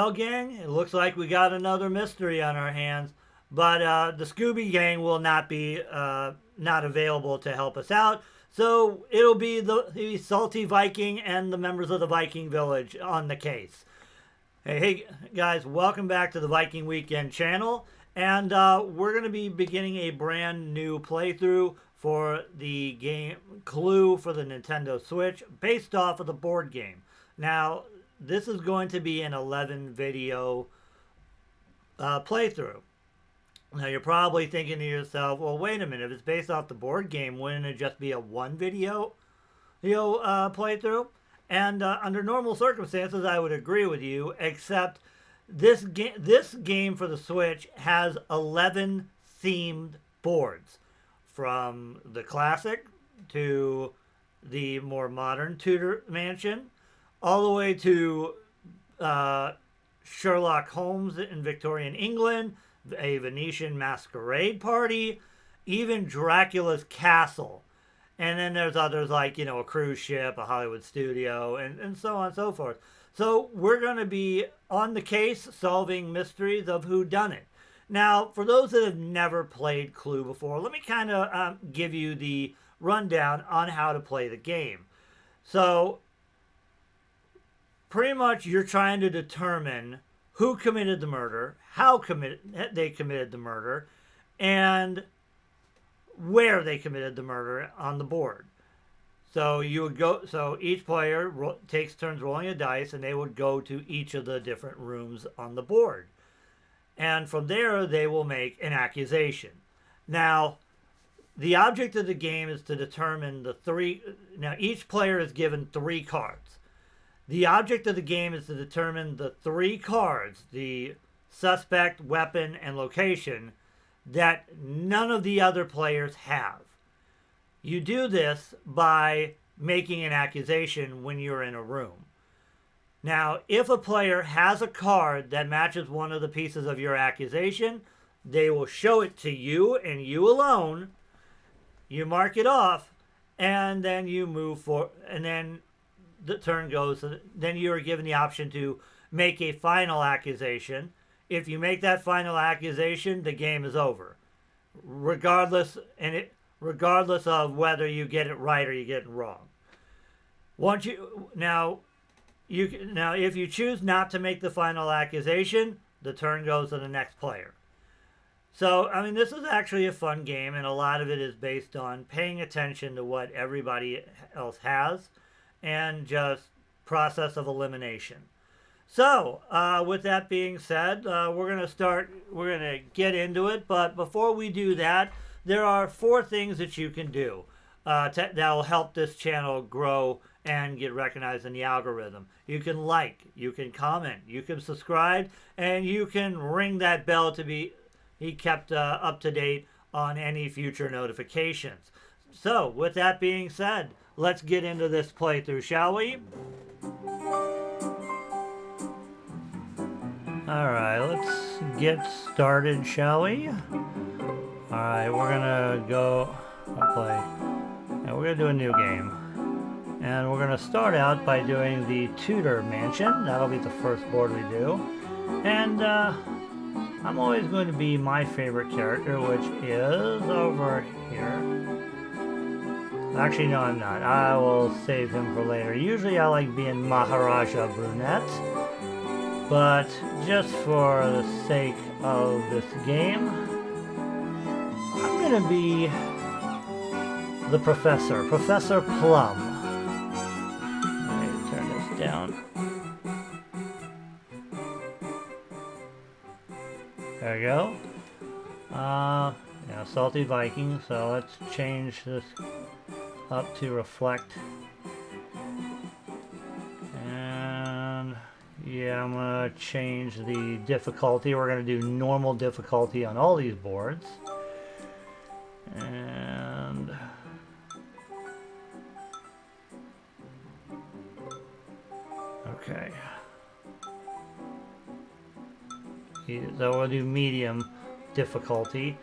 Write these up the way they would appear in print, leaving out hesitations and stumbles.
Well, gang, it looks like we got another mystery on our hands, but the Scooby Gang will not be not available to help us out. So it'll be the Salty Viking and the members of the Viking Village on the case. Hey guys, welcome back to the Viking Weekend channel, and we're going to be beginning a brand new playthrough for the game Clue for the Nintendo Switch, based off of the board game. Now, this is going to be an 11 video playthrough. Now, you're probably thinking to yourself, well, wait a minute, if it's based off the board game, wouldn't it just be a one video playthrough? And under normal circumstances, I would agree with you, except this game for the Switch has 11 themed boards, from the classic to the more modern Tudor Mansion, all the way to Sherlock Holmes in Victorian England, a Venetian masquerade party, even Dracula's castle. And then there's others like, a cruise ship, a Hollywood studio, and so on and so forth. So we're going to be on the case, solving mysteries of whodunit. Now, for those that have never played Clue before, let me kind of give you the rundown on how to play the game. So, pretty much you're trying to determine who committed the murder, how they committed the murder, and where they committed the murder on the board. So so each player takes turns rolling a dice, and they would go to each of the different rooms on the board. And from there, they will make an accusation. Now, the object of the game is to determine now each player is given 3 cards. The object of the game is to determine the 3 cards, the suspect, weapon, and location, that none of the other players have. You do this by making an accusation when you're in a room. Now, if a player has a card that matches one of the pieces of your accusation, they will show it to you and you alone. You mark it off, and then you move forward, and then the turn goes. Then you are given the option to make a final accusation. If you make that final accusation, the game is over, regardless of whether you get it right or you get it wrong. If you choose not to make the final accusation, the turn goes to the next player. So, this is actually a fun game, and a lot of it is based on paying attention to what everybody else has and just process of elimination. So, with that being said, we're going to get into it, but before we do that, there are 4 things that you can do that will help this channel grow and get recognized in the algorithm. You can like, you can comment, you can subscribe, and you can ring that bell to be kept up to date on any future notifications. So, with that being said, let's get into this playthrough, shall we? Alright, let's get started, shall we? Alright, we're gonna go play. And we're gonna do a new game. And we're gonna start out by doing the Tudor Mansion. That'll be the first board we do. And I'm always going to be my favorite character, which is over here. Actually, no, I'm not. I will save him for later. Usually I like being Maharaja Brunette. But just for the sake of this game, I'm going to be the Professor. Professor Plum. Let me turn this down. There we go. Salty Viking. So let's change this up to reflect. And yeah, I'm going to change the difficulty. We're going to do normal difficulty on all these boards. And okay. So we'll do medium difficulty.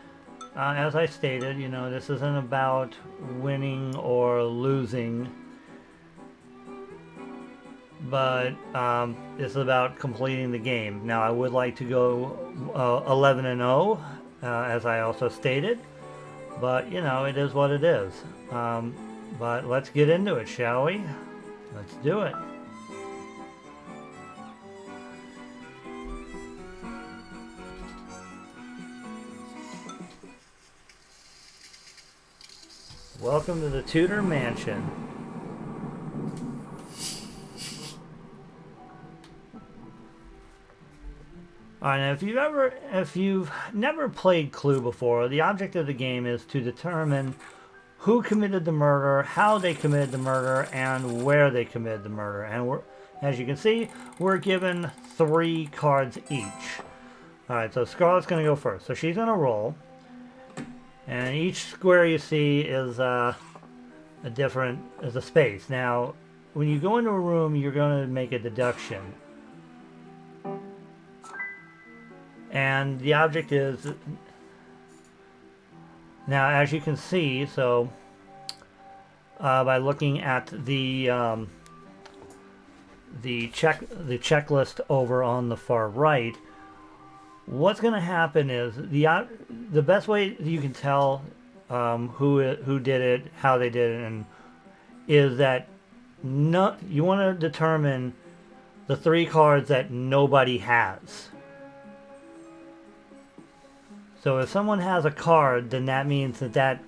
As I stated, this isn't about winning or losing. but it's about completing the game. Now, I would like to go 11 and 0, as I also stated, but you know, it is what it is. But let's get into it, shall we? Let's do it. Welcome to the Tudor Mansion. Alright, now if you've never played Clue before, the object of the game is to determine who committed the murder, how they committed the murder, and where they committed the murder. And as you can see, we're given 3 cards each. Alright, so Scarlett's going to go first. So she's going to roll. And each square you see is a space. Now, when you go into a room, you're going to make a deduction. And the object is, now as you can see, so by looking at the checklist over on the far right, what's going to happen is the best way you can tell who did it, how they did it, and is that you want to determine the 3 cards that nobody has. So if someone has a card, then that means that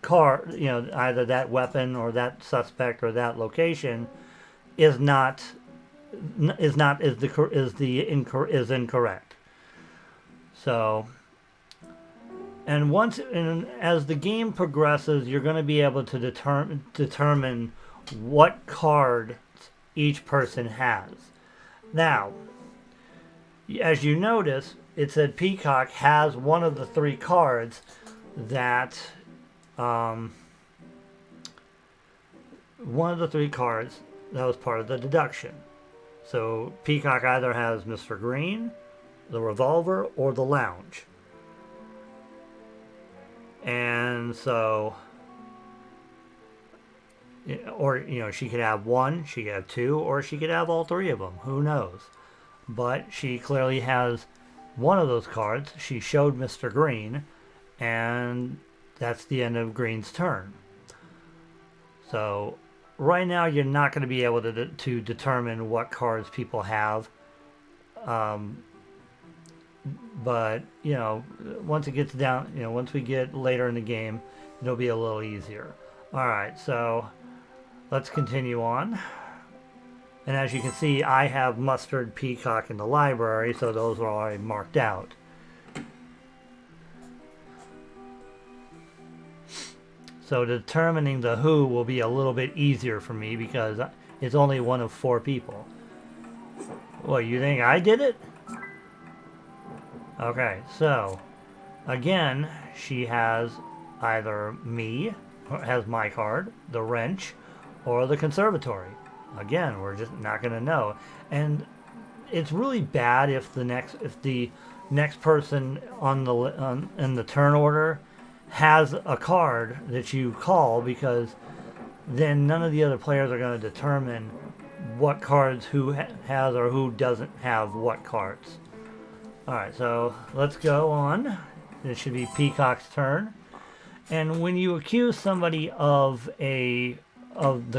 card, you know, either that weapon or that suspect or that location is incorrect. So, and as the game progresses, you're going to be able to determine what card each person has. Now, as you notice, it said Peacock has one of the 3 cards that was part of the deduction. So Peacock either has Mr. Green, the revolver, or the lounge. And so, or you know, she could have 1, she could have 2, or she could have all 3 of them. Who knows? But she clearly has one of those cards. She showed Mr. Green, and that's the end of Green's turn. So right now you're not going to be able to determine what cards people have, but you know, once it gets down, you know, once we get later in the game, it'll be a little easier. Alright, so let's continue on. And as you can see, I have Mustard, Peacock in the library, so those are already marked out. So determining the who will be a little bit easier for me because it's only one of 4 people. What, you think I did it? Okay, so again, she has either me, or has my card, the wrench, or the conservatory. Again, we're just not going to know. And it's really bad if the next person in the turn order has a card that you call, because then none of the other players are going to determine what cards who has or who doesn't have what cards. Alright, so let's go on. It should be Peacock's turn. And when you accuse somebody of the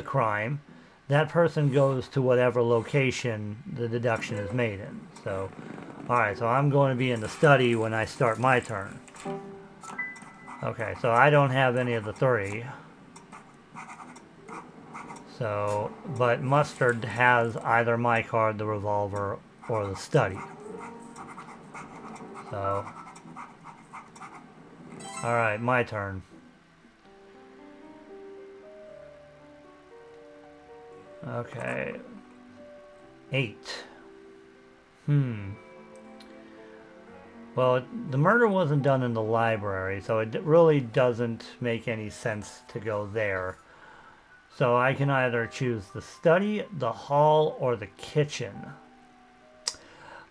crime, that person goes to whatever location the deduction is made in. So, alright, so I'm going to be in the study when I start my turn. Okay, so I don't have any of the 3. So, but Mustard has either my card, the revolver, or the study. So, alright, my turn. Okay. 8. Well, the murder wasn't done in the library, so it really doesn't make any sense to go there. So I can either choose the study, the hall, or the kitchen.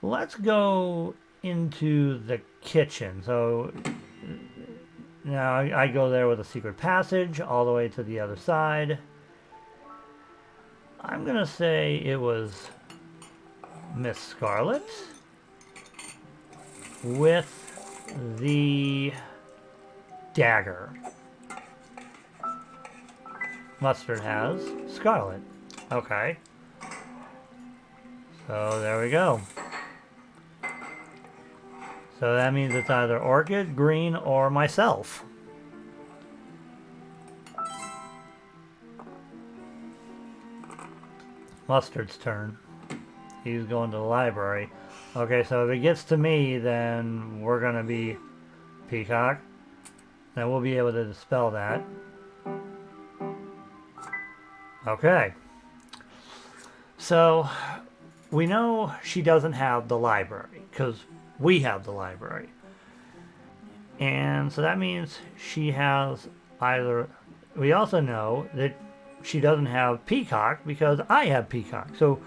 Let's go into the kitchen. So now I go there with a secret passage all the way to the other side. I'm gonna say it was Miss Scarlet with the dagger. Mustard has Scarlet. Okay. So there we go. So that means it's either Orchid, Green, or myself. Mustard's turn. He's going to the library. Okay, so if it gets to me, then we're going to be Peacock. Then we'll be able to dispel that. Okay. So, we know she doesn't have the library, because we have the library. And so that means she has either... We also know that she doesn't have Peacock, because I have Peacock. So,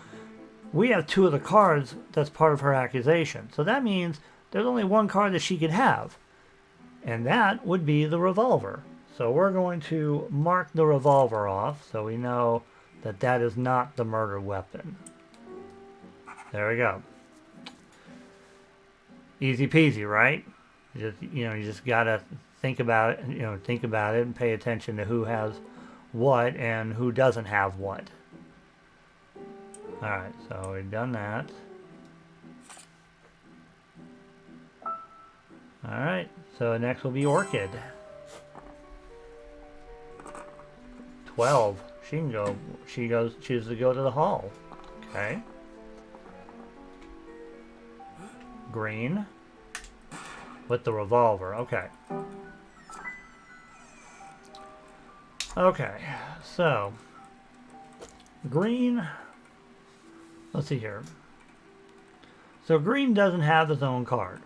we have two of the cards that's part of her accusation. So that means there's only one card that she could have. And that would be the revolver. So we're going to mark the revolver off so we know that that is not the murder weapon. There we go. Easy peasy, right? You just gotta think about it, think about it and pay attention to who has what and who doesn't have what. Alright, so we've done that. Alright, so next will be Orchid. 12. She can go. She chooses to go to the hall. Okay. Green. With the revolver. Okay. Okay. So. Green. Let's see here. So Green doesn't have his own card.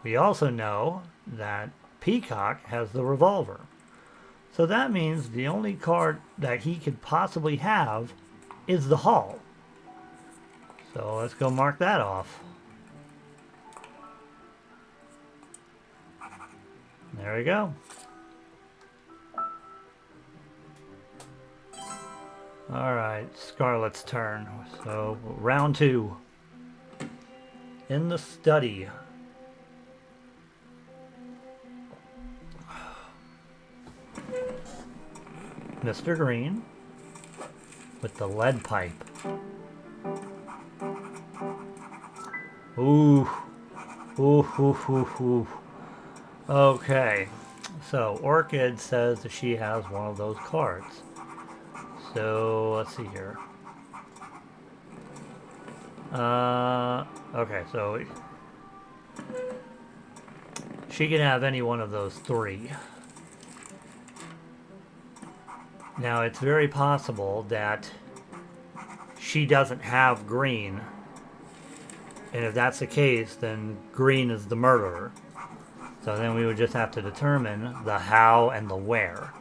We also know that Peacock has the revolver. So that means the only card that he could possibly have is the hall. So let's go mark that off. There we go. Alright, Scarlet's turn. So round 2. In the study. Mr. Green with the lead pipe. Ooh. Ooh, ooh, ooh, ooh. Okay. So, Orchid says that she has one of those cards. So, let's see here. Okay, so she can have any one of those 3. Now, it's very possible that she doesn't have Green. And if that's the case, then Green is the murderer. So then we would just have to determine the how and the where.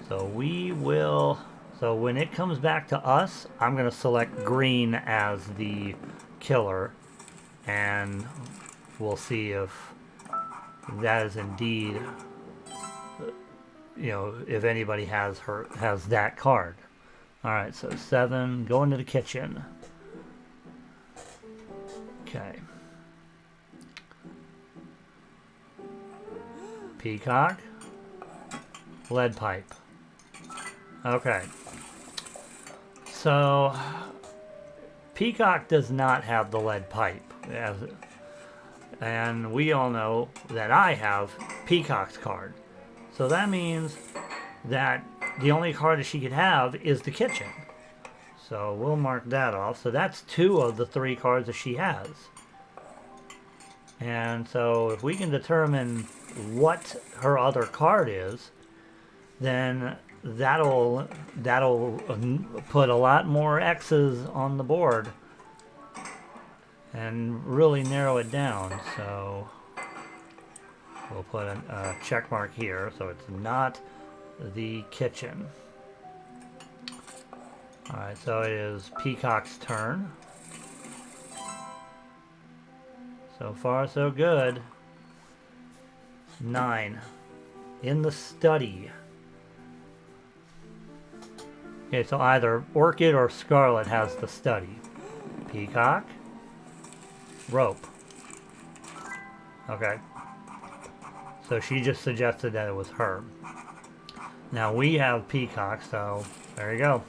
So we will... So when it comes back to us, I'm going to select Green as the killer. And we'll see if that is indeed... if anybody has that card. Alright, so 7, go into the kitchen. Okay. Peacock. Lead pipe. Okay. So, Peacock does not have the lead pipe. And we all know that I have Peacock's card. So that means that the only card that she could have is the kitchen. So we'll mark that off. So that's 2 of the 3 cards that she has. And so if we can determine what her other card is, then that'll put a lot more X's on the board and really narrow it down. So we'll put a check mark here, so it's not the kitchen. Alright, so it is Peacock's turn. So far, so good. 9. In the study. Okay, so either Orchid or Scarlet has the study. Peacock. Rope. Okay. So she just suggested that it was her. Now we have Peacock, so there you go.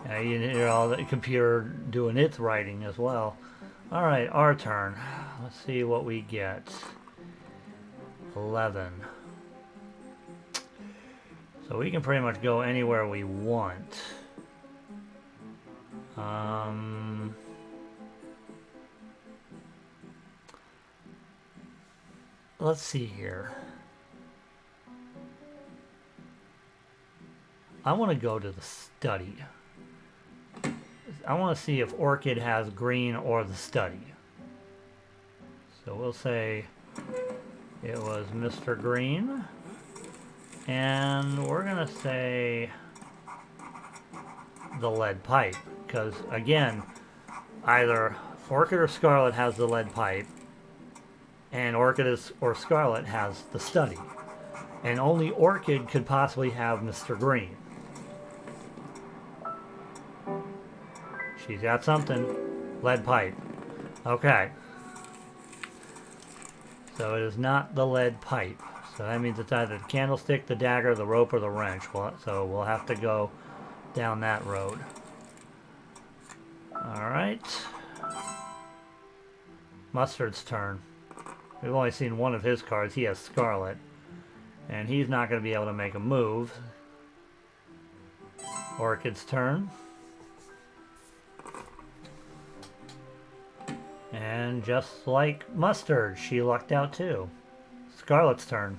Yeah, you hear all the computer doing its writing as well. Alright, our turn. Let's see what we get. 11. So we can pretty much go anywhere we want. Let's see here. I want to go to the study. I want to see if Orchid has green or the study. So we'll say it was Mr. Green. And we're going to say the lead pipe. Because, again, either Orchid or Scarlet has the lead pipe. And Orchid or Scarlet has the study. And only Orchid could possibly have Mr. Green. She's got something. Lead pipe. Okay. So it is not the lead pipe. So that means it's either the candlestick, the dagger, the rope, or the wrench. So we'll have to go down that road. Alright. Mustard's turn. We've only seen one of his cards. He has Scarlet. And he's not going to be able to make a move. Orchid's turn. And just like Mustard, she lucked out too. Scarlet's turn.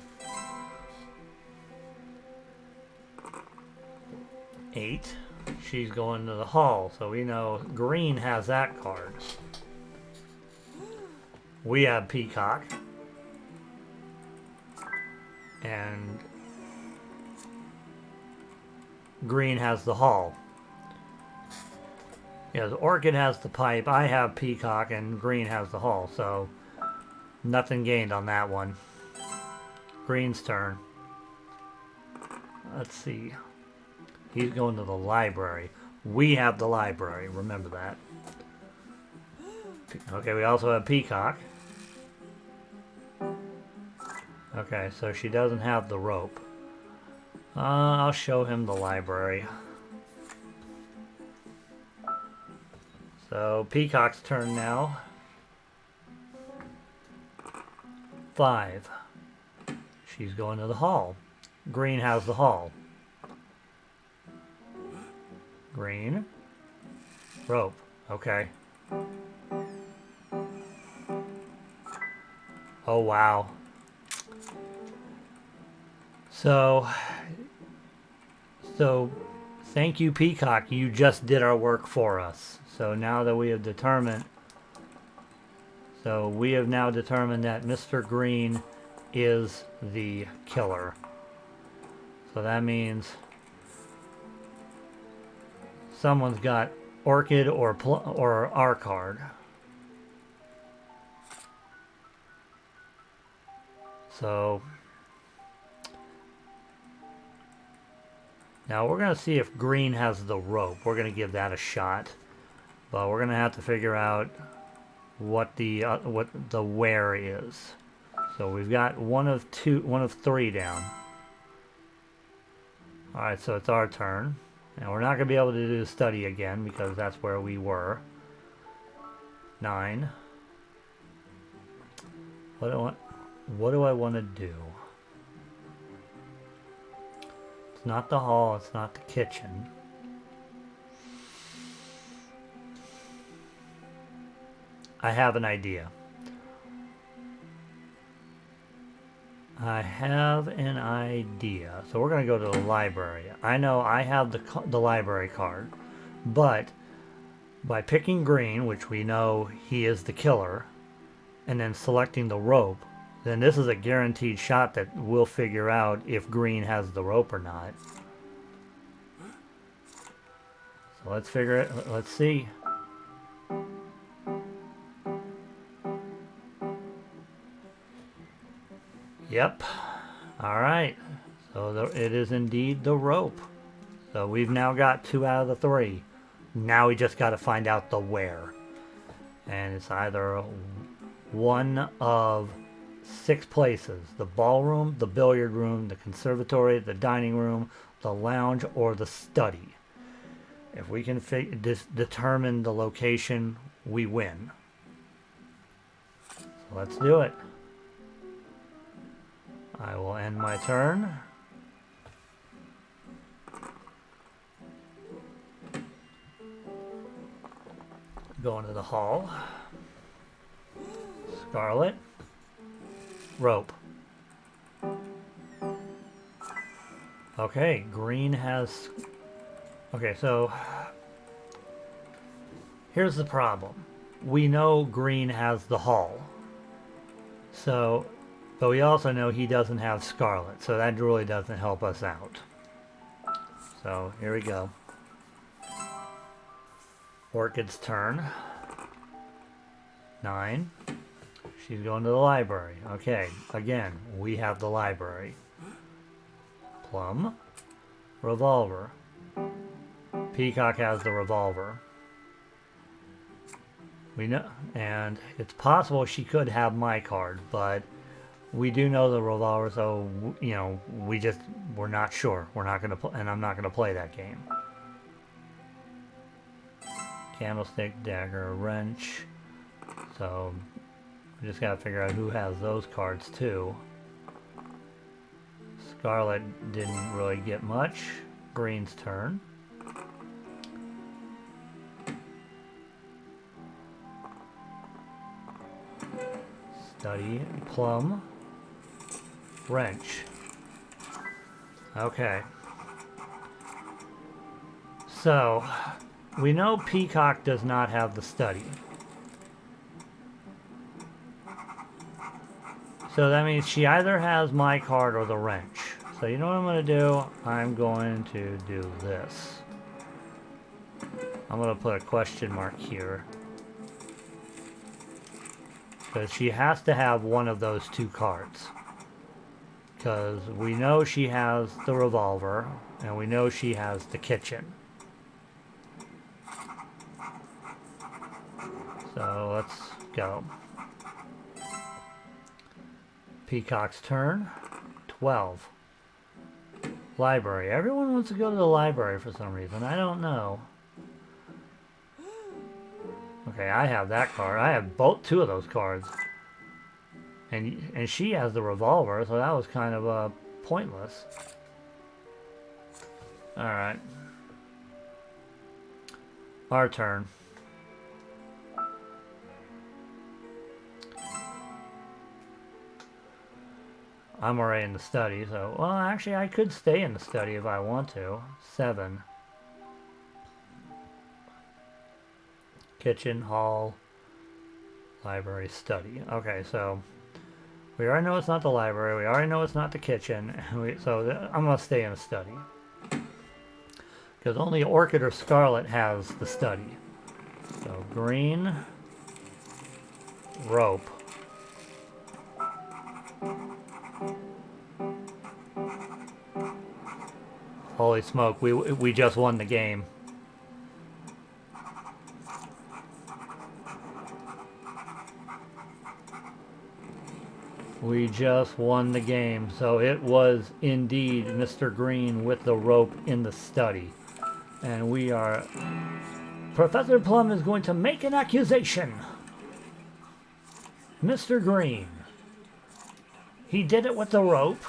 8. She's going to the hall, so we know Green has that card. We have Peacock. And Green has the hall. Yes, Orchid has the pipe, I have Peacock, and Green has the hall, so nothing gained on that one. Green's turn. Let's see. He's going to the library. We have the library, remember that. Okay, we also have Peacock. Okay, so she doesn't have the rope. I'll show him the library. So, Peacock's turn now. 5. She's going to the hall. Green has the hall. Green. Rope. Okay. Oh, wow. So, thank you, Peacock. You just did our work for us. So now that we have determined, we have now determined that Mr. Green is the killer. So that means someone's got Orchid or our card. So now we're going to see if Green has the rope. We're going to give that a shot. But we're going to have to figure out what the where is. So we've got one of 3 down. Alright, so it's our turn. And we're not going to be able to do the study again because that's where we were. 9. What do I want to do? It's not the hall, it's not the kitchen. I have an idea. So we're going to go to the library. I know I have the library card, but by picking Green, which we know he is the killer, and then selecting the rope, then this is a guaranteed shot that we'll figure out if Green has the rope or not. So let's figure it. Let's see. Yep. All right. So it is indeed the rope. So we've now got 2 out of the 3. Now we just got to find out the where. And it's either one of 6 places: the ballroom, the billiard room, the conservatory, the dining room, the lounge, or the study. If we can determine the location, we win. So let's do it. I will end my turn. Go into the hall. Scarlet. Rope. Okay, green has... Okay, so... Here's the problem. We know green has the hall. So... But we also know he doesn't have scarlet, so that really doesn't help us out. So, here we go. Orchid's turn. 9. She's going to the library. Okay, again, we have the library. Plum. Revolver. Peacock has the revolver. We know, and it's possible she could have my card, but we do know the revolver, so, you know, we're not sure. We're not going to, and I'm not going to play that game. Candlestick, dagger, wrench. So, we just got to figure out who has those cards, too. Scarlet didn't really get much. Green's turn. Study, plum, wrench. Okay. So, we know Peacock does not have the study. So that means she either has my card or the wrench. So you know what I'm going to do? I'm going to do this. I'm going to put a question mark here. Because she has to have one of those 2 cards. Because we know she has the revolver, and we know she has the kitchen. So let's go. Peacock's turn. 12. Library. Everyone wants to go to the library for some reason. I don't know. Okay, I have that card. I have 2 of those cards. And she has the revolver, so that was kind of pointless. Alright. Our turn. I'm already in the study, so... Well, actually, I could stay in the study if I want to. 7. Kitchen, hall, library, study. Okay, so... We already know it's not the library. We already know it's not the kitchen. So I'm going to stay in the study. Because only Orchid or Scarlet has the study. So green, rope. Holy smoke, we just won the game. We just won the game. So it was indeed Mr. Green with the rope in the study. And we are... Professor Plum is going to make an accusation. Mr. Green. He did it with the rope.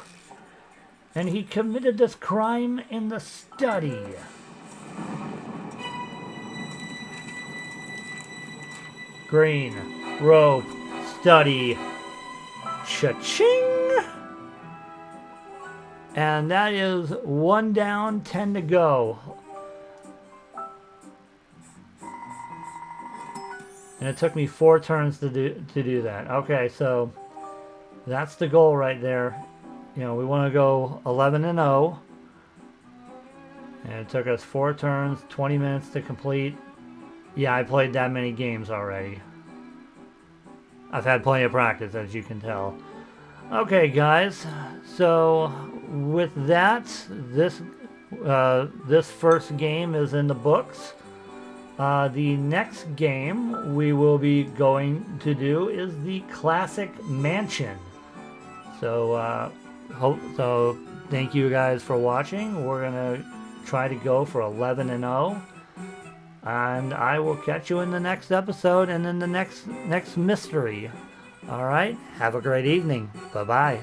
And he committed this crime in the study. Green, rope, study. Cha-ching! And that is 1 down, 10 to go. And it took me 4 turns to do that. Okay, so that's the goal right there. You know, we want to go 11-0. And it took us 4 turns, 20 minutes to complete. Yeah, I played that many games already. I've had plenty of practice, as you can tell. Okay, guys. So with that, this first game is in the books. The next game we will be going to do is the Classic Mansion. So, thank you guys for watching. We're gonna try to go for 11-0, and I will catch you in the next episode and in the next mystery. All right. Have a great evening. Bye bye.